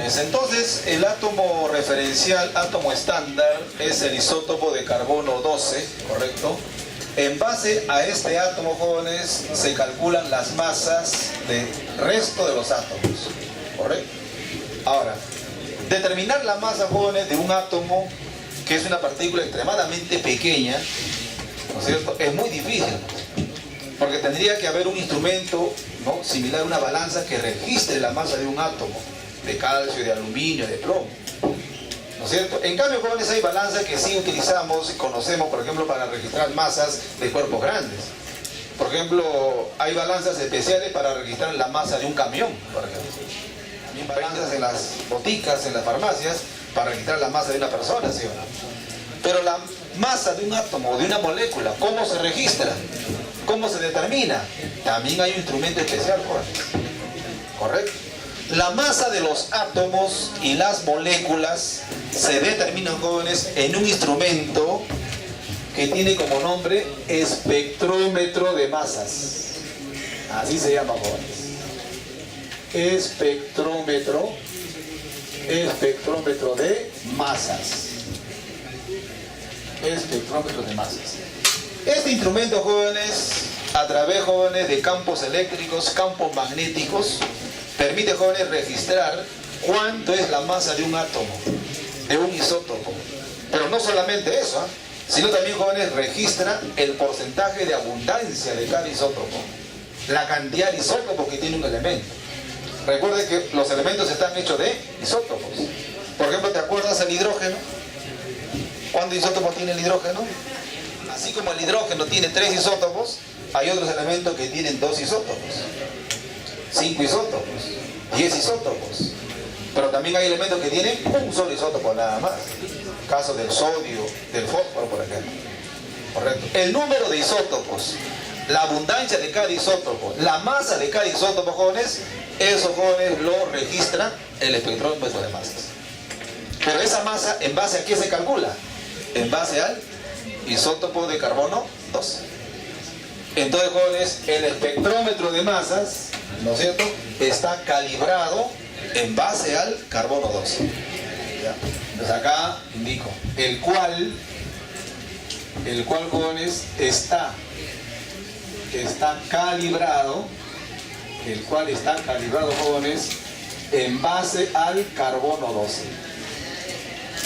jóvenes, entonces el átomo referencial, átomo estándar, es el isótopo de carbono 12, ¿correcto? En base a este átomo, jóvenes, se calculan las masas del resto de los átomos, ¿correcto? Ahora, determinar la masa, jóvenes, de un átomo que es una partícula extremadamente pequeña, ¿no es cierto?, es muy difícil, porque tendría que haber un instrumento, ¿no?, similar a una balanza que registre la masa de un átomo de calcio, de aluminio, de plomo, ¿no es cierto? En cambio, jóvenes, hay balanzas que sí utilizamos y conocemos, por ejemplo, para registrar masas de cuerpos grandes. Por ejemplo, hay balanzas especiales para registrar la masa de un camión, por ejemplo. También balanzas en las boticas, en las farmacias, para registrar la masa de una persona, ¿sí o no? Pero la masa de un átomo o de una molécula, ¿cómo se registra? ¿Cómo se determina? También hay un instrumento especial, jóvenes. ¿Correcto? La masa de los átomos y las moléculas se determinan, jóvenes, en un instrumento que tiene como nombre espectrómetro de masas. Así se llama, jóvenes. Espectrómetro de masas. Espectrómetro de masas. Este instrumento, jóvenes, a través, jóvenes, de campos eléctricos, campos magnéticos, permite, jóvenes, registrar cuánto es la masa de un átomo, de un isótopo. Pero no solamente eso, sino también, jóvenes, registra el porcentaje de abundancia de cada isótopo, la cantidad de isótopos que tiene un elemento. Recuerden que los elementos están hechos de isótopos. Por ejemplo, ¿te acuerdas el hidrógeno? ¿Cuántos isótopos tiene el hidrógeno? Así como el hidrógeno tiene 3 isótopos, hay otros elementos que tienen 2 isótopos, 5 isótopos, 10 isótopos. Pero también hay elementos que tienen un solo isótopo nada más. Caso del sodio, del fósforo, por ejemplo. ¿Correcto? El número de isótopos, la abundancia de cada isótopo, la masa de cada isótopo, jóvenes, eso, jóvenes, lo registra el espectrómetro de masas. Pero esa masa, ¿en base a qué se calcula? En base al isótopo de carbono 12. Entonces, jóvenes, el espectrómetro de masas, ¿no es cierto?, está calibrado en base al carbono 12. ¿Ya? Entonces acá indico, el cual, jóvenes, está calibrado, jóvenes, en base al carbono 12.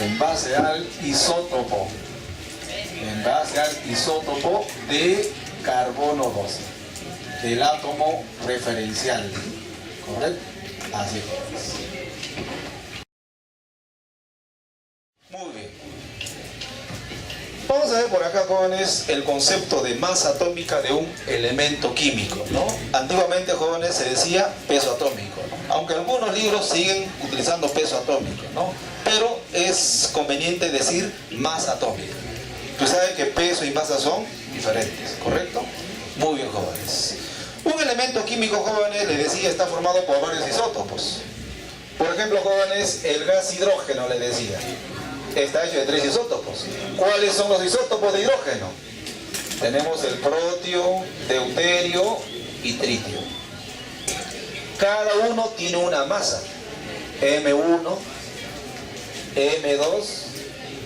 En base al isótopo. De carbono 12, del átomo referencial, ¿correcto? Así es. Muy bien. Vamos a ver por acá, jóvenes, el concepto de masa atómica de un elemento químico, ¿no? Antiguamente, jóvenes, se decía peso atómico, ¿no? Aunque algunos libros siguen utilizando peso atómico, ¿no? Pero es conveniente decir masa atómica. Tú sabes que peso y masa son diferentes, ¿correcto? Muy bien, jóvenes. Un elemento químico, jóvenes, les decía, está formado por varios isótopos. Por ejemplo, jóvenes, el gas hidrógeno, les decía, está hecho de 3 isótopos. ¿Cuáles son los isótopos de hidrógeno? Tenemos el protio, deuterio y tritio. Cada uno tiene una masa. M1, M2,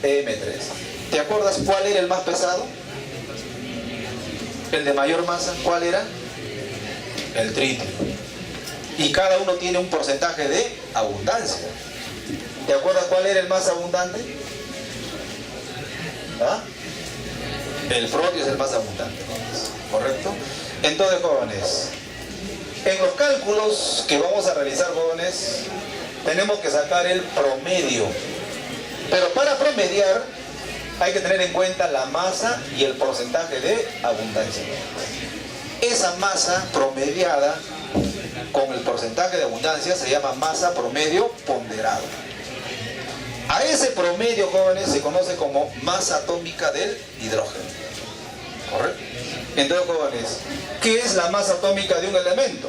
M3. ¿Te acuerdas cuál era el más pesado? El de mayor masa, ¿cuál era? El tritio. Y cada uno tiene un porcentaje de abundancia. ¿Te acuerdas cuál era el más abundante? ¿Ah? El protio es el más abundante, ¿correcto? Entonces, jóvenes, en los cálculos que vamos a realizar, jóvenes, tenemos que sacar el promedio. Pero para promediar hay que tener en cuenta la masa y el porcentaje de abundancia. Esa masa promediada con el porcentaje de abundancia se llama masa promedio ponderado. A ese promedio, jóvenes, se conoce como masa atómica del hidrógeno. ¿Correcto? Entonces, jóvenes, ¿qué es la masa atómica de un elemento?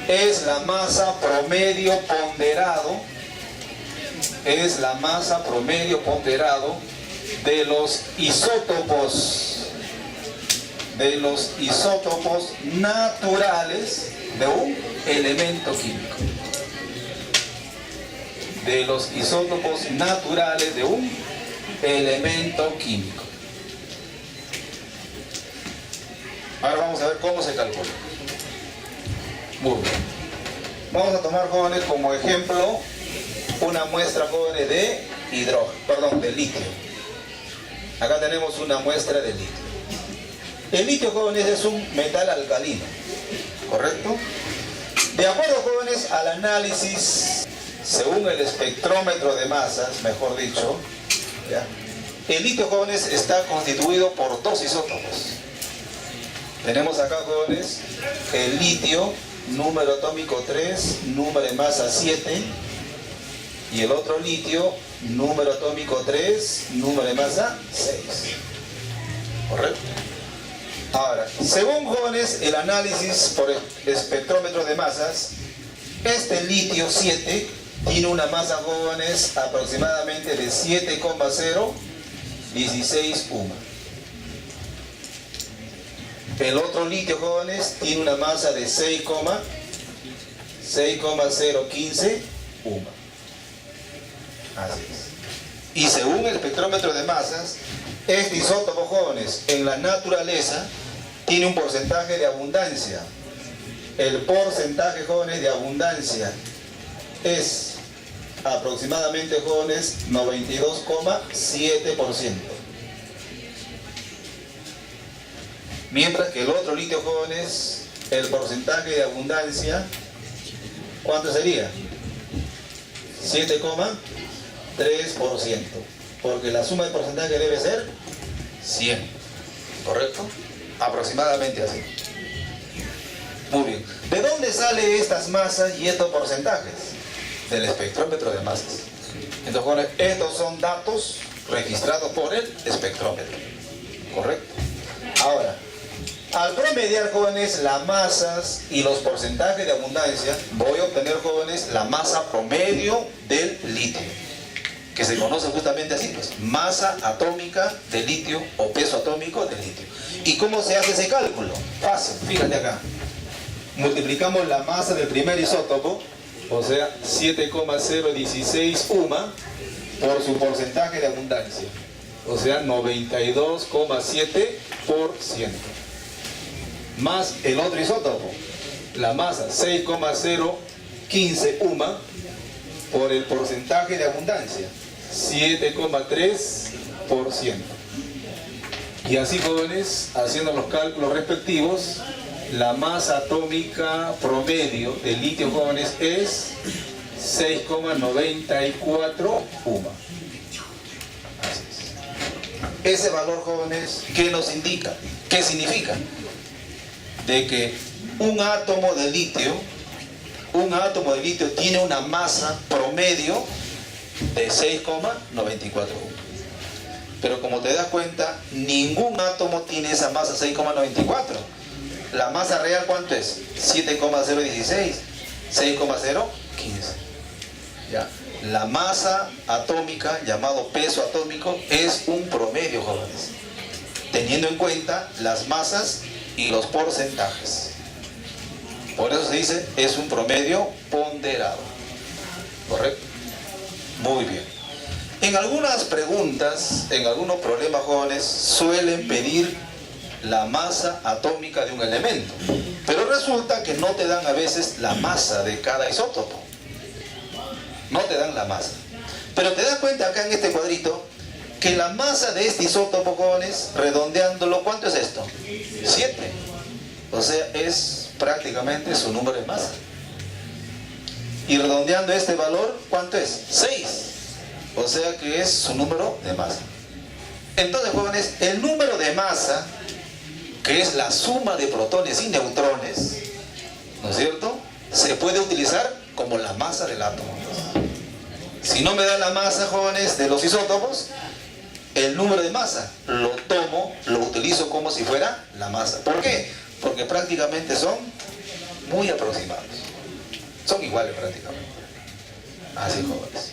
Es la masa promedio ponderado. Es la masa promedio ponderado de los isótopos naturales de un elemento químico. de los isótopos naturales de un elemento químico. Ahora vamos a ver cómo se calcula. Muy bien. Vamos a tomar, jóvenes, como ejemplo una muestra, jóvenes, de litio. Acá tenemos una muestra de litio. El litio, jóvenes, es un metal alcalino, ¿correcto? De acuerdo, jóvenes, al análisis, según el espectrómetro de masas, mejor dicho, ¿ya? El litio, jóvenes, está constituido por dos isótopos. Tenemos acá, jóvenes, el litio, número atómico 3, número de masa 7, y el otro litio, número atómico 3, número de masa 6. ¿Correcto? Ahora, según, jóvenes, el análisis por el espectrómetro de masas, este litio 7 tiene una masa, jóvenes, aproximadamente de 7,016 UMA. El otro litio, jóvenes, tiene una masa de 6,015 UMA. Así es. Y según el espectrómetro de masas, este isótopo, jóvenes, en la naturaleza tiene un porcentaje de abundancia. El porcentaje, jóvenes, de abundancia es aproximadamente, jóvenes, 92,7%. Mientras que el otro litio, jóvenes, el porcentaje de abundancia, ¿cuánto sería? 7,3%. Porque la suma de porcentaje debe ser 100. ¿Correcto? Aproximadamente así. Muy bien. ¿De dónde salen estas masas y estos porcentajes? Del espectrómetro de masas. Entonces, jóvenes, estos son datos registrados por el espectrómetro. ¿Correcto? Ahora, al promediar, jóvenes, las masas y los porcentajes de abundancia, voy a obtener, jóvenes, la masa promedio del litio, que se conoce justamente así, pues, masa atómica de litio o peso atómico de litio. ¿Y cómo se hace ese cálculo? Fácil, fíjate acá. Multiplicamos la masa del primer isótopo, o sea, 7,016 UMA, por su porcentaje de abundancia, o sea, 92,7%. Más el otro isótopo, la masa 6,015 UMA, por el porcentaje de abundancia, 7,3%. Y así, jóvenes, haciendo los cálculos respectivos, la masa atómica promedio del litio, jóvenes, es 6,94 UMA. Así es. Ese valor, jóvenes, ¿qué nos indica? ¿Qué significa? De que un átomo de litio tiene una masa promedio de 6,94. Pero como te das cuenta, ningún átomo tiene esa masa 6,94. La masa real, ¿cuánto es? 7,016, 6,015. ¿Ya? La masa atómica, llamado peso atómico, es un promedio, jóvenes, teniendo en cuenta las masas y los porcentajes. Por eso se dice, es un promedio ponderado. ¿Correcto? Muy bien. En algunas preguntas, en algunos problemas, jóvenes, suelen pedir la masa atómica de un elemento, pero resulta que no te dan a veces la masa de cada isótopo. No te dan la masa. Pero te das cuenta acá en este cuadrito que la masa de este isótopo, jóvenes, redondeándolo, ¿cuánto es esto? 7. O sea, es prácticamente su número de masa. Y redondeando este valor, ¿cuánto es? 6. O sea que es su número de masa. Entonces, jóvenes, el número de masa, que es la suma de protones y neutrones, ¿no es cierto?, se puede utilizar como la masa del átomo. Si no me da la masa, jóvenes, de los isótopos, el número de masa lo tomo, lo utilizo como si fuera la masa. ¿Por qué? Porque prácticamente son muy aproximados. Son iguales prácticamente. Así, jóvenes.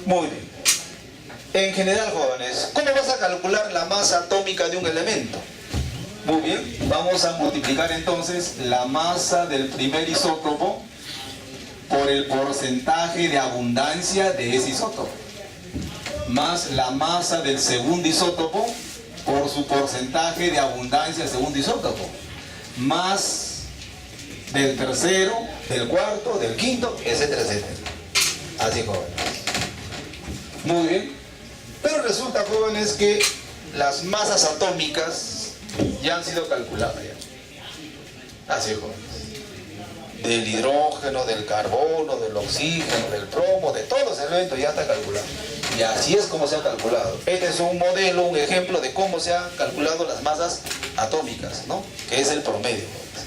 Muy bien. En general, jóvenes, ¿cómo vas a calcular la masa atómica de un elemento? Muy bien, vamos a multiplicar entonces la masa del primer isótopo por el porcentaje de abundancia de ese isótopo, más la masa del segundo isótopo por su porcentaje de abundancia del segundo isótopo, más del tercero, del cuarto, del quinto, etcétera, etcétera. Así, jóvenes. Muy bien. Pero resulta, jóvenes, que las masas atómicas ya han sido calculadas ya. Así, jóvenes. Del hidrógeno, del carbono, del oxígeno, del plomo, de todos los elementos ya está calculado. Y así es como se ha calculado. Este es un modelo, un ejemplo de cómo se han calculado las masas atómicas, ¿no? Que es el promedio, jóvenes.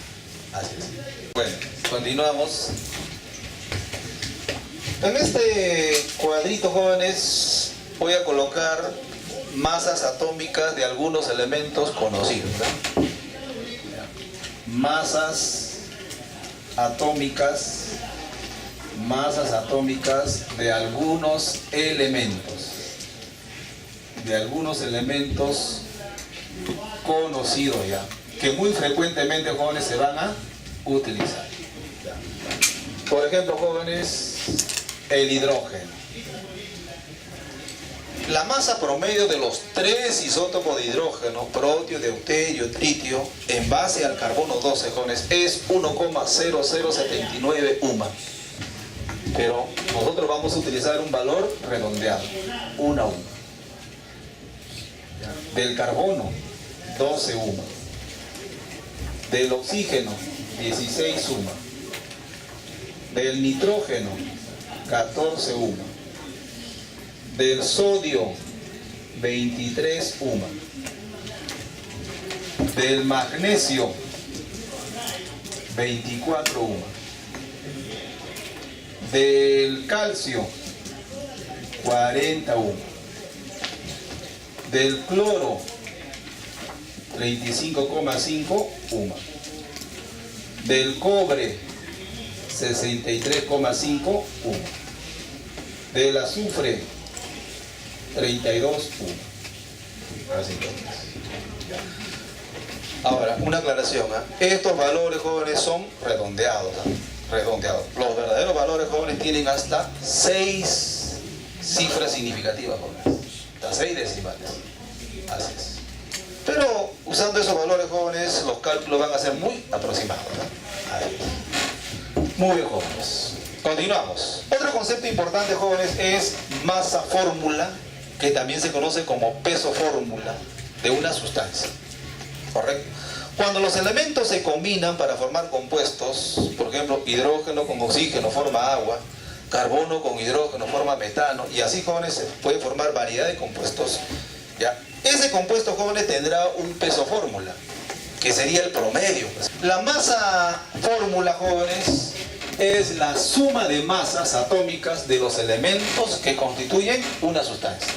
Así es. Bueno, continuamos. En este cuadrito, jóvenes, voy a colocar masas atómicas de algunos elementos conocidos, ¿no? Masas atómicas de algunos elementos conocidos ya, que muy frecuentemente, jóvenes, se van a utilizar. Por ejemplo, jóvenes, el hidrógeno. La masa promedio de los tres isótopos de hidrógeno, protio, deuterio, tritio, en base al carbono 12, jóvenes, es 1,0079 UMA. Pero nosotros vamos a utilizar un valor redondeado, 1 UMA. Del carbono, 12 UMA. Del oxígeno, 16 UMA. Del nitrógeno, 14 UMA. Del sodio, 23 UMA. Del magnesio, 24 UMA. Del calcio, 40 UMA. Del cloro, 35,5 UMA. Del cobre, 63,5 UMA. Del azufre, 32 UMA. Así que. Ahora, una aclaración. Estos valores, jóvenes, son redondeados. Redondeados. Los verdaderos valores, jóvenes, tienen hasta 6 cifras significativas, jóvenes. Hasta 6 decimales. Así es. Pero usando esos valores, jóvenes, los cálculos van a ser muy aproximados, ¿no? Ahí. Muy bien, jóvenes. Continuamos. Otro concepto importante, jóvenes, es masa fórmula, que también se conoce como peso fórmula de una sustancia. ¿Correcto? Cuando los elementos se combinan para formar compuestos, por ejemplo, hidrógeno con oxígeno forma agua, carbono con hidrógeno forma metano, y así, jóvenes, se puede formar variedad de compuestos, ¿ya? Ese compuesto, jóvenes, tendrá un peso fórmula, que sería el promedio. La masa fórmula, jóvenes, es la suma de masas atómicas de los elementos que constituyen una sustancia.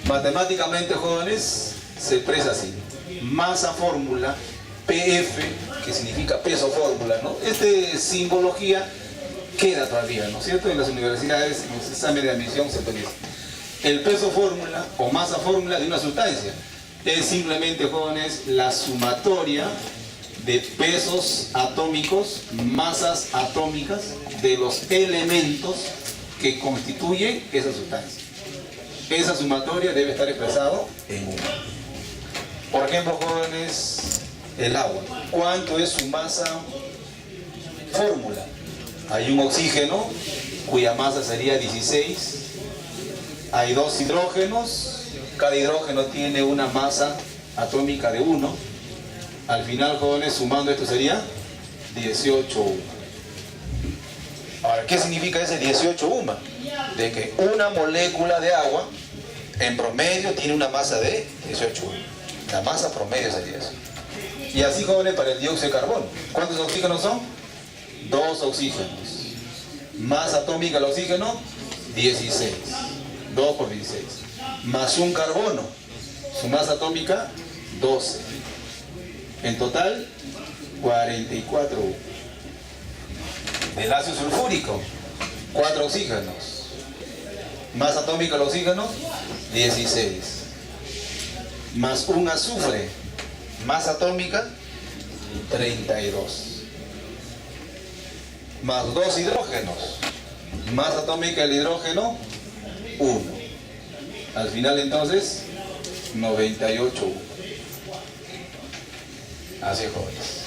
Matemáticamente, jóvenes, se expresa así: masa fórmula, PF, que significa peso fórmula, ¿no? Esta simbología queda todavía, ¿no es cierto? En las universidades, en los exámenes de admisión se utiliza. El peso fórmula o masa fórmula de una sustancia es simplemente, jóvenes, la sumatoria de pesos atómicos, masas atómicas de los elementos que constituyen esa sustancia. Esa sumatoria debe estar expresado en uno. Por ejemplo, jóvenes, el agua. ¿Cuánto es su masa fórmula? Hay un oxígeno cuya masa sería 16. Hay 2 hidrógenos. Cada hidrógeno tiene una masa atómica de 1. Al final, jóvenes, sumando esto sería 18 UMA. Ahora, ¿qué significa ese 18 UMA? De que una molécula de agua en promedio tiene una masa de 18 UMA. La masa promedio sería eso. Y así, jóvenes, para el dióxido de carbono. ¿Cuántos oxígenos son? 2 oxígenos. Masa atómica del oxígeno, 16. 2 por 16. Más un carbono. Su masa atómica, 12. En total, 44 UMA. Del ácido sulfúrico, 4 oxígenos. Masa atómica del oxígeno, 16. Más un azufre, masa atómica, 32. más 2 hidrógenos. Masa atómica del hidrógeno, 1. Al final entonces, 98. Así, jóvenes.